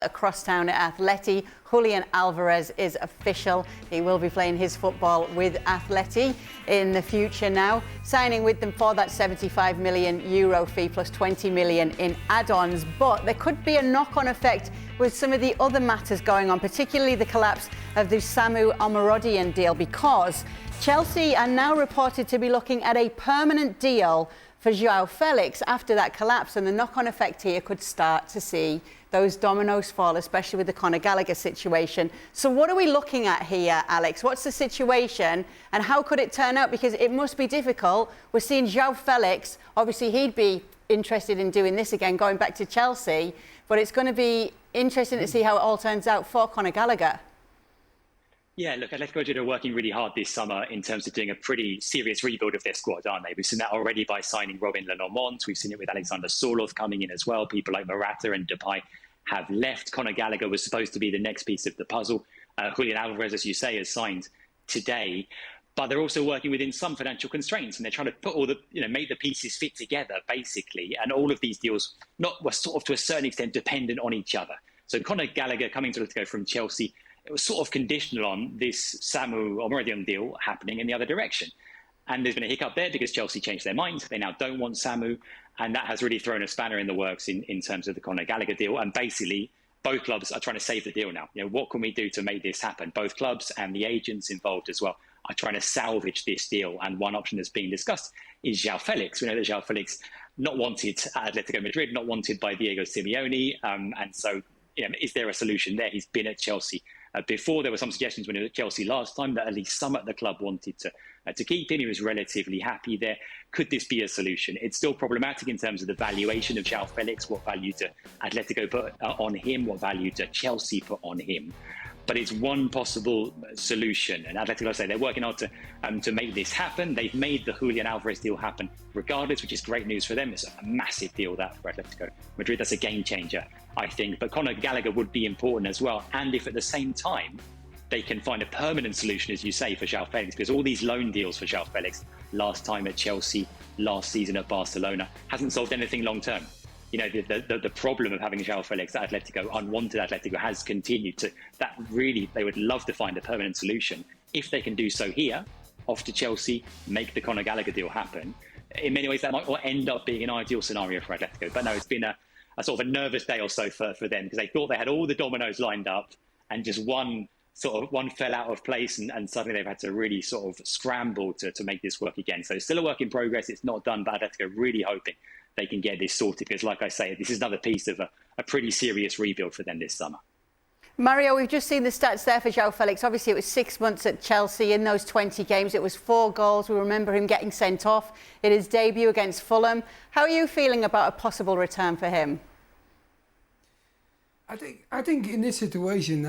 across town at Atleti. Julian Alvarez is official. He will be playing his football with Atleti in the future now, signing with them for that 75 million euro fee plus 20 million in add-ons. But there could be a knock-on effect with some of the other matters going on, particularly the collapse of the Samu Omarodian deal, because Chelsea are now reported to be looking at a permanent deal for Joao Felix after that collapse, and the knock-on effect here could start to see those dominoes fall, especially with the Conor Gallagher situation. So what are we looking at here, Alex? What's the situation and how could it turn out? Because it must be difficult. We're seeing Joao Felix, obviously he'd be interested in doing this again, going back to Chelsea, but it's going to be interesting to see how it all turns out for Conor Gallagher. Yeah, look, Atletico are working really hard this summer in terms of doing a pretty serious rebuild of their squad, aren't they? We've seen that already by signing Robin Lenormand. We've seen it with Alexander Sorloth coming in as well. People like Morata and Depay have left. Conor Gallagher was supposed to be the next piece of the puzzle. Julian Alvarez, as you say, has signed today. But they're also working within some financial constraints, and they're trying to put all the, make the pieces fit together, basically. And all of these deals were sort of to a certain extent dependent on each other. So Conor Gallagher coming to Atletico from Chelsea, it was sort of conditional on this Samu Omarodian deal happening in the other direction. And there's been a hiccup there because Chelsea changed their mind. They now don't want Samu. And that has really thrown a spanner in the works in terms of the Conor Gallagher deal. And basically, both clubs are trying to save the deal now. What can we do to make this happen? Both clubs and the agents involved as well are trying to salvage this deal. And one option that's being discussed is Joao Felix. We know that Joao Felix not wanted at Atletico Madrid, not wanted by Diego Simeone. And so, is there a solution there? He's been at Chelsea before. There were some suggestions when he was at Chelsea last time that at least some at the club wanted to keep him. He was relatively happy there. Could this be a solution? It's still problematic in terms of the valuation of Joao Felix. What value to Atletico put on him? What value to Chelsea put on him? But it's one possible solution. And Atletico say they're working hard to make this happen. They've made the Julian Alvarez deal happen regardless, which is great news for them. It's a massive deal that for Atletico Madrid. That's a game changer, I think. But Conor Gallagher would be important as well. And if at the same time they can find a permanent solution, as you say, for Joao Felix, because all these loan deals for Joao Felix, last time at Chelsea, last season at Barcelona, hasn't solved anything long term. The problem of having Joao Felix at Atletico, unwanted Atletico, has continued to that. Really, they would love to find a permanent solution. If they can do so here, off to Chelsea, make the Conor Gallagher deal happen. In many ways, that might end up being an ideal scenario for Atletico. But no, it's been a sort of a nervous day or so for them, because they thought they had all the dominoes lined up and just one fell out of place, and suddenly they've had to really sort of scramble to make this work again. So it's still a work in progress. It's not done, but Atletico really hoping they can get this sorted, because like I say, this is another piece of a pretty serious rebuild for them this summer. Mario, we've just seen the stats there for Joao Felix. Obviously, it was 6 months at Chelsea. In those 20 games, it was 4 goals. We remember him getting sent off in his debut against Fulham. How are you feeling about a possible return for him? I think in this situation,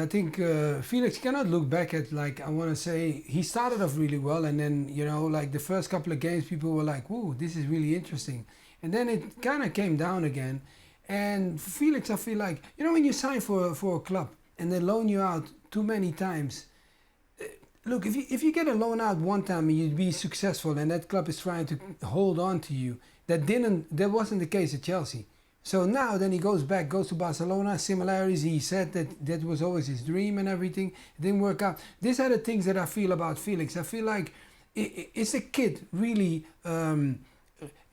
Felix cannot look back at, I want to say, he started off really well, and then, the first couple of games, people were like, whoa, this is really interesting. And then it kind of came down again. And for Felix, I feel like, when you sign for a club and they loan you out too many times, look, if you get a loan out one time and you'd be successful and that club is trying to hold on to you, that wasn't the case at Chelsea. So now then he goes to Barcelona, similarities, he said that was always his dream and everything. It didn't work out. These are the things that I feel about Felix. I feel like it's a kid, really.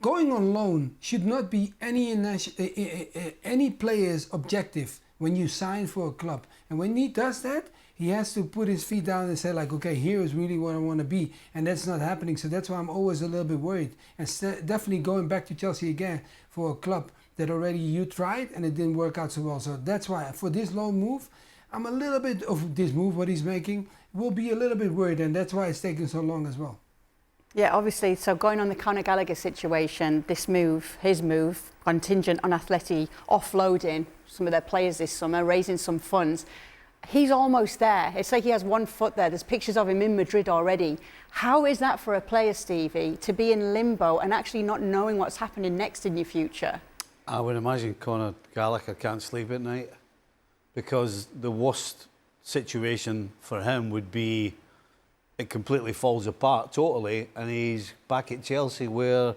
Going on loan should not be any player's objective when you sign for a club. And when he does that, he has to put his feet down and say, okay, here is really what I want to be. And that's not happening. So that's why I'm always a little bit worried. And definitely going back to Chelsea again for a club that already you tried and it didn't work out so well. So that's why for this loan move, I'm a little bit of this move, what he's making, will be a little bit worried. And that's why it's taking so long as well. Yeah, obviously, so going on the Conor Gallagher situation, his move, contingent on Atleti offloading some of their players this summer, raising some funds, he's almost there. It's like he has one foot there. There's pictures of him in Madrid already. How is that for a player, Stevie, to be in limbo and actually not knowing what's happening next in your future? I would imagine Conor Gallagher can't sleep at night, because the worst situation for him would be it completely falls apart totally and he's back at Chelsea, where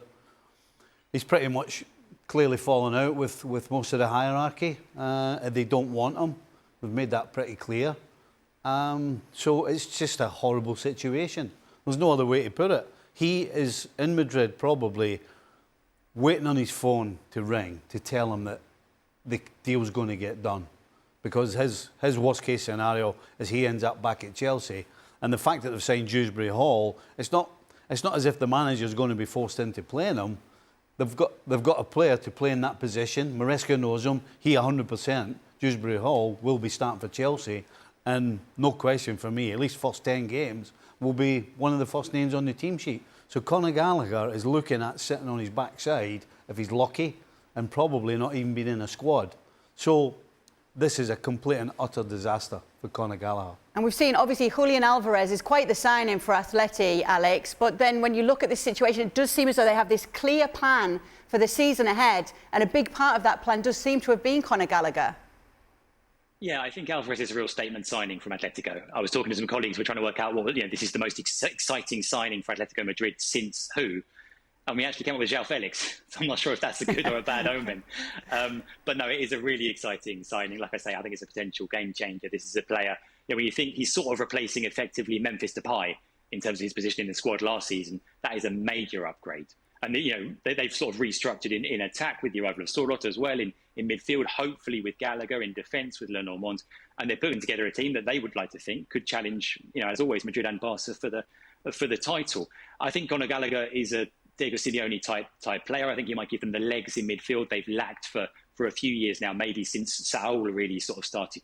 he's pretty much clearly fallen out with most of the hierarchy. They don't want him. We've made that pretty clear. So it's just a horrible situation. There's no other way to put it. He is in Madrid probably waiting on his phone to ring to tell him that the deal's going to get done. Because his worst case scenario is he ends up back at Chelsea. And the fact that they've signed Dewsbury Hall, it's not as if the manager's going to be forced into playing him. They've got a player to play in that position. Maresca knows him. He 100%. Dewsbury Hall will be starting for Chelsea. And no question for me, at least first 10 games, will be one of the first names on the team sheet. So Conor Gallagher is looking at sitting on his backside, if he's lucky, and probably not even being in a squad. So this is a complete and utter disaster for Conor Gallagher. And we've seen, obviously, Julian Alvarez is quite the signing for Atleti, Alex. But then when you look at this situation, it does seem as though they have this clear plan for the season ahead. And a big part of that plan does seem to have been Conor Gallagher. Yeah, I think Alvarez is a real statement signing from Atletico. I was talking to some colleagues, we're trying to work out this is the most exciting signing for Atletico Madrid since who? And we actually came up with Joao Felix. So I'm not sure if that's a good or a bad omen. But no, it is a really exciting signing. Like I say, I think it's a potential game changer. This is a player, when you think he's sort of replacing effectively Memphis Depay in terms of his position in the squad last season, that is a major upgrade. And they've sort of restructured in attack with the arrival of Sorloth as well, in midfield, hopefully with Gallagher, in defence with Lenormand. And they're putting together a team that they would like to think could challenge, as always, Madrid and Barca for the title. I think Conor Gallagher is a Diego Simeone type player. I think you might give them the legs in midfield they've lacked for a few years now, maybe since Saul really sort of started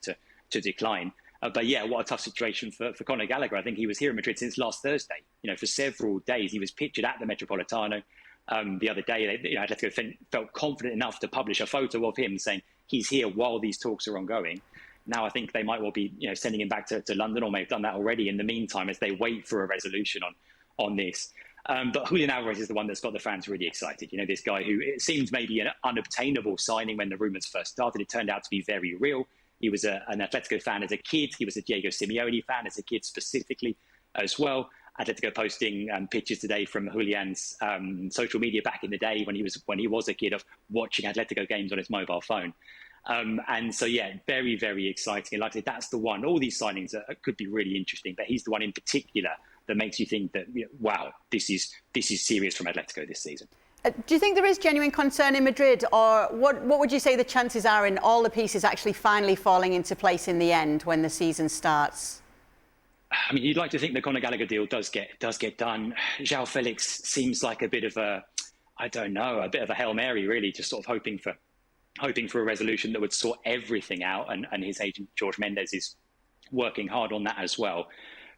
to decline. But yeah, what a tough situation for Conor Gallagher. I think he was here in Madrid since last Thursday. For several days he was pictured at the Metropolitano. The other day, Atletico felt confident enough to publish a photo of him saying he's here while these talks are ongoing. Now I think they might well be sending him back to London, or may have done that already in the meantime as they wait for a resolution on this. But Julian Alvarez is the one that's got the fans really excited. This guy who it seemed maybe an unobtainable signing when the rumours first started. It turned out to be very real. He was an Atletico fan as a kid. He was a Diego Simeone fan as a kid specifically as well. Atletico posting pictures today from Julian's social media back in the day when he was a kid, of watching Atletico games on his mobile phone. And so, yeah, very, very exciting. And like I said, that's the one. All these signings could be really interesting, but he's the one in particular that makes you think that, wow, this is serious from Atletico this season. Do you think there is genuine concern in Madrid, or what would you say the chances are in all the pieces actually finally falling into place in the end when the season starts? I mean, you'd like to think the Conor Gallagher deal does get done. Joao Felix seems like a bit of a Hail Mary, really, just sort of hoping for a resolution that would sort everything out. And his agent, George Mendes, is working hard on that as well.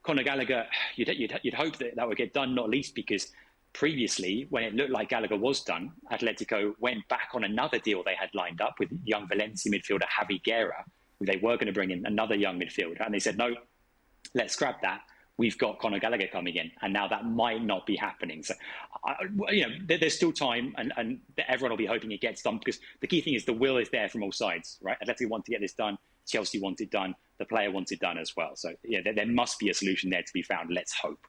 Conor Gallagher, you'd hope that would get done, not least because previously, when it looked like Gallagher was done, Atletico went back on another deal they had lined up with young Valencia midfielder Javi Guerra, who they were going to bring in another young midfielder. And they said, no, let's scrap that. We've got Conor Gallagher coming in, and now that might not be happening. So, there's still time, and everyone will be hoping it gets done, because the key thing is the will is there from all sides, right? Atletico want to get this done. Chelsea wants it done. The player wants it done as well. So, yeah, there must be a solution there to be found. Let's hope.